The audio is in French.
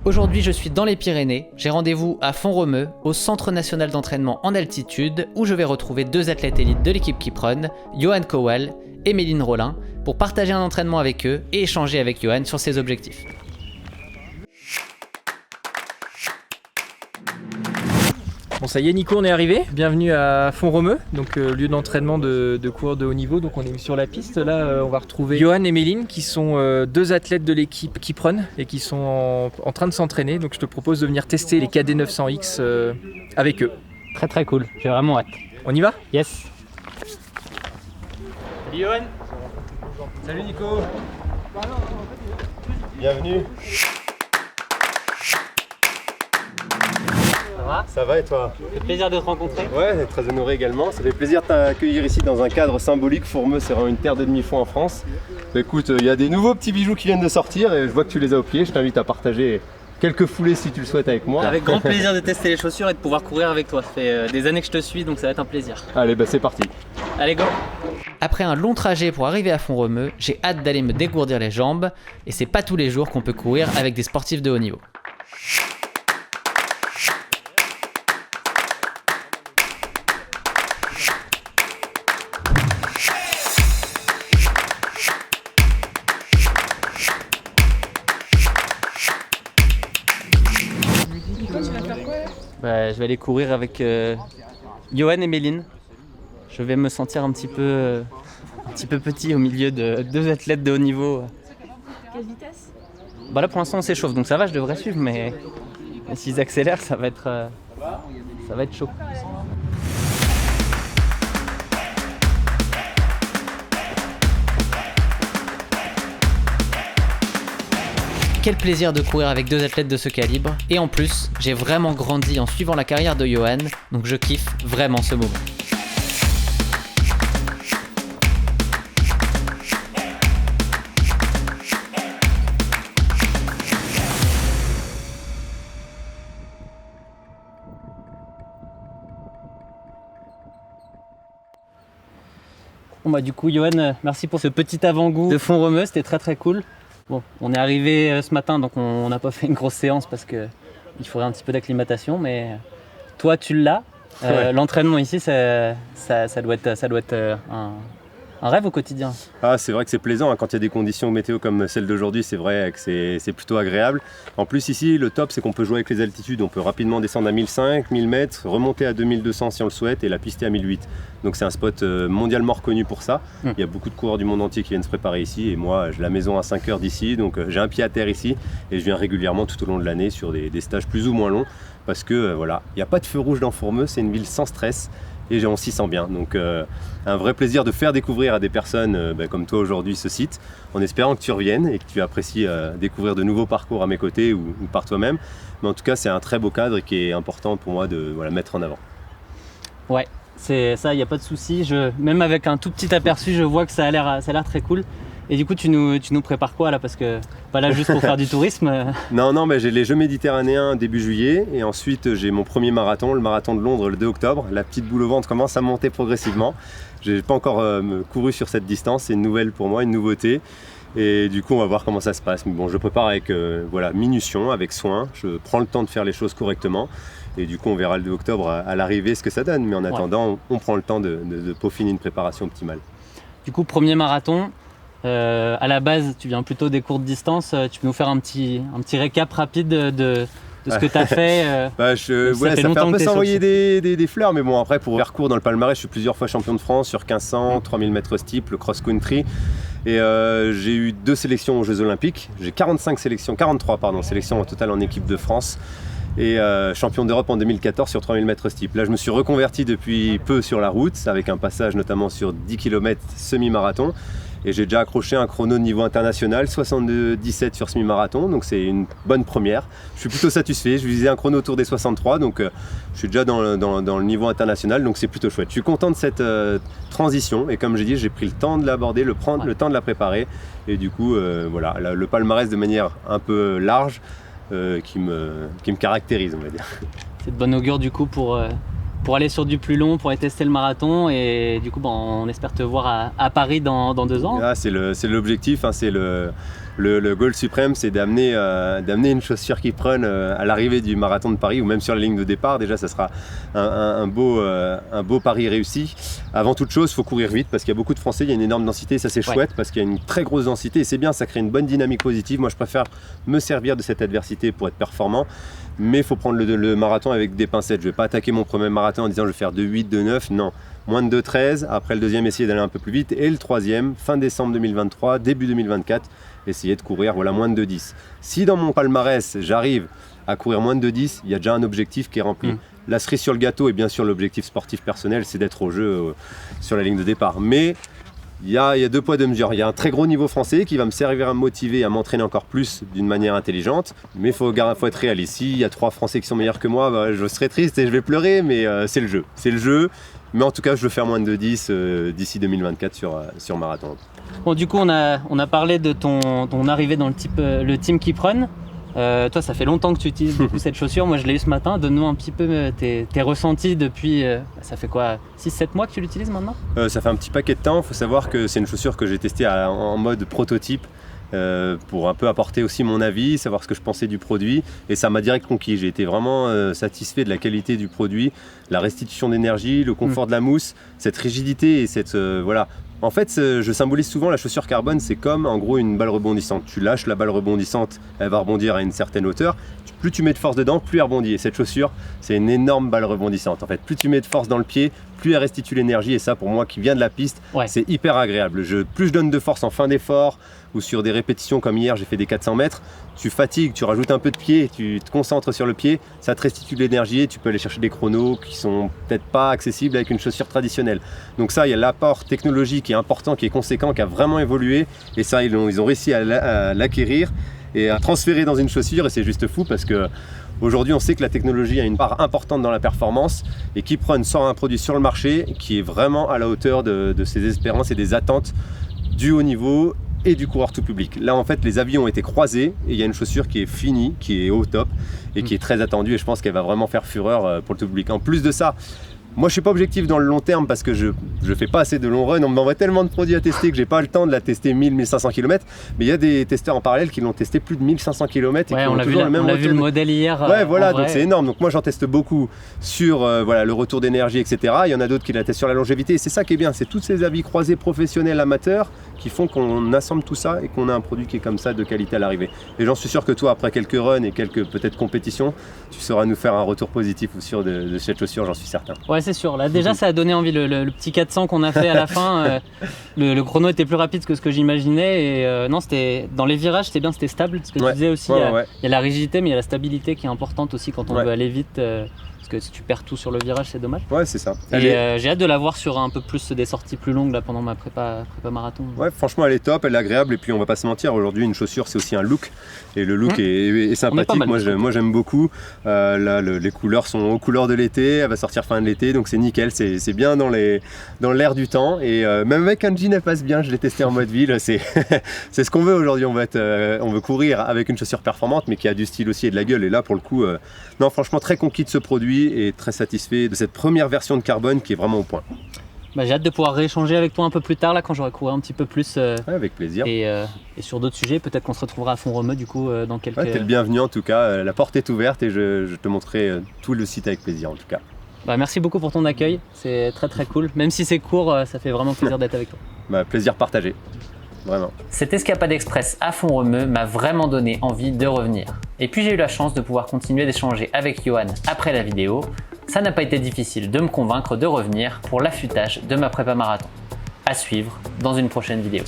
Aujourd'hui, je suis dans les Pyrénées. J'ai rendez-vous à Font-Romeu, au Centre national d'entraînement en altitude, où je vais retrouver deux athlètes élites de l'équipe Keep-Run, Johan Kowal et Méline Rollin, pour partager un entraînement avec eux et échanger avec Johan sur ses objectifs. Bon, ça y est Nico, on est arrivé. Bienvenue à Font-Romeu, donc lieu d'entraînement de coureurs de haut niveau. Donc on est sur la piste. Là, on va retrouver Johan et Méline qui sont deux athlètes de l'équipe Keep-Run et qui sont en train de s'entraîner. Donc je te propose de venir tester les KD 900X avec eux. Très cool, j'ai vraiment hâte. On y va ? Yes. Salut Johan. Salut Nico. Bienvenue. Ça va et toi? Ça fait plaisir de te rencontrer. Ouais, très honoré également. Ça fait plaisir de t'accueillir ici dans un cadre symbolique. Font-Romeu, c'est vraiment une terre de demi-fond en France. Bah, écoute, il y a des nouveaux petits bijoux qui viennent de sortir et je vois que tu les as au pied. Je t'invite à partager quelques foulées si tu le souhaites avec moi. Avec grand plaisir de tester les chaussures et de pouvoir courir avec toi. Ça fait des années que je te suis, donc ça va être un plaisir. Allez, bah c'est parti. Allez, go. Après un long trajet pour arriver à Font-Romeu, j'ai hâte d'aller me dégourdir les jambes, et c'est pas tous les jours qu'on peut courir avec des sportifs de haut niveau. Je vais aller courir avec Johan et Méline. Je vais me sentir un petit peu petit au milieu de deux athlètes de haut niveau. Quelle vitesse? Là pour l'instant on s'échauffe, donc ça va, je devrais suivre, mais s'ils accélèrent ça va être chaud. Quel plaisir de courir avec deux athlètes de ce calibre, et en plus, j'ai vraiment grandi en suivant la carrière de Johan, donc je kiffe vraiment ce moment. Du coup Johan, merci pour ce petit avant-goût de Font-Romeu, c'était très cool. Bon, on est arrivé ce matin, donc on n'a pas fait une grosse séance parce qu'il faudrait un petit peu d'acclimatation, mais toi tu l'as. Ouais. L'entraînement ici, ça doit être un rêve au quotidien. Ah, c'est vrai que c'est plaisant, hein, quand il y a des conditions météo comme celle d'aujourd'hui, c'est vrai que c'est plutôt agréable. En plus ici, le top c'est qu'on peut jouer avec les altitudes, on peut rapidement descendre à 1500, 1000 mètres, remonter à 2200 si on le souhaite et la pister à 1008. Donc c'est un spot mondialement reconnu pour ça. Il y a beaucoup de coureurs du monde entier qui viennent se préparer ici et moi j'ai la maison à 5 heures d'ici, donc j'ai un pied à terre ici et je viens régulièrement tout au long de l'année sur des stages plus ou moins longs parce que voilà, il n'y a pas de feu rouge dans Font-Romeu, c'est une ville sans stress. Et on s'y sent bien, donc un vrai plaisir de faire découvrir à des personnes comme toi aujourd'hui ce site, en espérant que tu reviennes et que tu apprécies découvrir de nouveaux parcours à mes côtés ou par toi-même. Mais en tout cas, c'est un très beau cadre et qui est important pour moi de mettre en avant. Ouais, c'est ça, il n'y a pas de souci. Même avec un tout petit aperçu, je vois que ça a l'air très cool. Et du coup, tu nous prépares quoi là? Parce que pas là juste pour faire du tourisme. Non, mais j'ai les Jeux méditerranéens début juillet et ensuite j'ai mon premier marathon, le marathon de Londres le 2 octobre. La petite boule au ventre commence à monter progressivement. J'ai pas encore couru sur cette distance, c'est une nouvelle pour moi, une nouveauté. Et du coup, on va voir comment ça se passe. Mais bon, je prépare avec minution, avec soin. Je prends le temps de faire les choses correctement. Et du coup, on verra le 2 octobre à l'arrivée ce que ça donne. Mais en attendant, on prend le temps de peaufiner une préparation optimale. Du coup, premier marathon. À la base, tu viens plutôt des courtes distances. Tu peux nous faire un petit récap rapide de ce que tu as fait ça fait un peu s'envoyer des fleurs, mais bon, après, pour faire court dans le palmarès, je suis plusieurs fois champion de France sur 1500, 3000 mètres steeple, le cross-country. Et j'ai eu 2 sélections aux Jeux Olympiques. J'ai 43 sélections au total en équipe de France. Et champion d'Europe en 2014 sur 3000 mètres steeple. Là, je me suis reconverti depuis peu sur la route, avec un passage notamment sur 10 km semi-marathon. Et j'ai déjà accroché un chrono de niveau international, 72-17 sur semi-marathon, donc c'est une bonne première. Je suis plutôt satisfait, je visais un chrono autour des 63, donc je suis déjà dans le niveau international, donc c'est plutôt chouette. Je suis content de cette transition, et comme j'ai dit, j'ai pris le temps de l'aborder, le temps de la préparer, et du coup, le palmarès de manière un peu large qui me caractérise, on va dire. C'est de bon augure du coup pour aller sur du plus long, pour aller tester le marathon, et du coup on espère te voir à Paris dans 2 ans. Ah, c'est l'objectif, hein, c'est le Le goal suprême, c'est d'amener une chaussure Keep Run à l'arrivée du marathon de Paris ou même sur la ligne de départ. Déjà, ça sera un beau pari réussi. Avant toute chose, il faut courir vite parce qu'il y a beaucoup de Français, il y a une énorme densité. Ça, c'est chouette parce qu'il y a une très grosse densité et c'est bien, ça crée une bonne dynamique positive. Moi, je préfère me servir de cette adversité pour être performant. Mais il faut prendre le marathon avec des pincettes. Je ne vais pas attaquer mon premier marathon en disant je vais faire 2,8, 2,9. Non, moins de 2,13. Après le deuxième, essayer d'aller un peu plus vite. Et le troisième, fin décembre 2023, début 2024, essayer de courir moins de 2,10. Si dans mon palmarès, j'arrive à courir moins de 2,10, il y a déjà un objectif qui est rempli. La cerise sur le gâteau et bien sûr l'objectif sportif personnel, c'est d'être au jeu sur la ligne de départ. Mais il y a 2 poids 2 mesures. Il y a un très gros niveau français qui va me servir à me motiver, à m'entraîner encore plus d'une manière intelligente. Mais il faut être réaliste. S'il y a 3 Français qui sont meilleurs que moi, je serai triste et je vais pleurer, mais c'est le jeu. C'est le jeu. Mais en tout cas, je veux faire moins de 2,10 d'ici 2024 sur marathon. Bon, du coup, on a parlé de ton arrivée dans le team Keep Run. Toi, ça fait longtemps que tu utilises beaucoup cette chaussure. Moi, je l'ai eu ce matin. Donne-nous un petit peu tes ressentis depuis, ça fait quoi, 6-7 mois que tu l'utilises maintenant? Ça fait un petit paquet de temps. Il faut savoir que c'est une chaussure que j'ai testée en mode prototype pour un peu apporter aussi mon avis, savoir ce que je pensais du produit. Et ça m'a direct conquis. J'ai été vraiment satisfait de la qualité du produit, la restitution d'énergie, le confort de la mousse, cette rigidité et cette... voilà. En fait, je symbolise souvent la chaussure carbone, c'est comme en gros une balle rebondissante. Tu lâches la balle rebondissante, elle va rebondir à une certaine hauteur. Plus tu mets de force dedans, plus elle rebondit. Et cette chaussure, c'est une énorme balle rebondissante. En fait, plus tu mets de force dans le pied, plus elle restitue l'énergie. Et ça, pour moi qui viens de la piste, c'est hyper agréable. Plus je donne de force en fin d'effort ou sur des répétitions comme hier, j'ai fait des 400 mètres, tu fatigues, tu rajoutes un peu de pied, tu te concentres sur le pied, ça te restitue de l'énergie et tu peux aller chercher des chronos qui sont peut-être pas accessibles avec une chaussure traditionnelle. Donc ça, il y a l'apport technologique qui est important, qui est conséquent, qui a vraiment évolué. Et ça, ils ont réussi à l'acquérir et à transférer dans une chaussure. Et c'est juste fou parce que aujourd'hui, on sait que la technologie a une part importante dans la performance et Keep Run sort un produit sur le marché qui est vraiment à la hauteur de ses espérances et des attentes du haut niveau et du coureur tout public. Là, en fait, les avis ont été croisés et il y a une chaussure qui est finie, qui est au top et qui est très attendue et je pense qu'elle va vraiment faire fureur pour le tout public. En plus de ça, moi, je suis pas objectif dans le long terme parce que je fais pas assez de long run. On m'envoie tellement de produits à tester que j'ai pas le temps de la tester 1000-1500 km. Mais il y a des testeurs en parallèle qui l'ont testé plus de 1500 km et qui ont toujours le même retour. On a vu le modèle hier. Ouais, voilà, donc c'est énorme. Donc moi, j'en teste beaucoup sur le retour d'énergie, etc. Il y en a d'autres qui la testent sur la longévité. Et c'est ça qui est bien, c'est tous ces avis croisés professionnels, amateurs, qui font qu'on assemble tout ça et qu'on a un produit qui est comme ça de qualité à l'arrivée. Et j'en suis sûr que toi, après quelques runs et quelques peut-être compétitions, tu sauras nous faire un retour positif ou sûr de cette chaussure, j'en suis certain. Ouais, c'est sûr. Là, déjà, ça a donné envie. Le petit 400 qu'on a fait à la fin, le chrono était plus rapide que ce que j'imaginais. Et non, c'était dans les virages, c'était bien, c'était stable. Ce que tu disais aussi, il y a la rigidité, mais il y a la stabilité qui est importante aussi quand on veut aller vite. Parce que si tu perds tout sur le virage, c'est dommage. Ouais, c'est ça. Et j'ai hâte de la voir sur un peu plus des sorties plus longues là, pendant ma prépa marathon. Ouais, franchement, elle est top, elle est agréable. Et puis, on va pas se mentir, aujourd'hui, une chaussure, c'est aussi un look. Et le look est sympathique. Moi, j'aime beaucoup. Là, les couleurs sont aux couleurs de l'été. Elle va sortir fin de l'été, donc c'est nickel. C'est bien dans l'air du temps. Et même avec un jean, elle passe bien. Je l'ai testé en mode ville. C'est ce qu'on veut aujourd'hui. On veut courir avec une chaussure performante, mais qui a du style aussi et de la gueule. Et là, pour le coup, non, franchement, très conquis de ce produit et très satisfait de cette première version de carbone qui est vraiment au point. J'ai hâte de pouvoir rééchanger avec toi un peu plus tard là quand j'aurai couru un petit peu plus. Avec plaisir. Et sur d'autres sujets, peut-être qu'on se retrouvera à Font-Romeu du coup dans quelques... Ouais, t'es le bienvenu en tout cas, la porte est ouverte et je te montrerai tout le site avec plaisir en tout cas. Merci beaucoup pour ton accueil, c'est très très cool. Même si c'est court, ça fait vraiment plaisir d'être avec toi. Plaisir partagé, vraiment. Cette escapade express à Font-Romeu m'a vraiment donné envie de revenir. Et puis j'ai eu la chance de pouvoir continuer d'échanger avec Johan après la vidéo. Ça n'a pas été difficile de me convaincre de revenir pour l'affûtage de ma prépa marathon. À suivre dans une prochaine vidéo.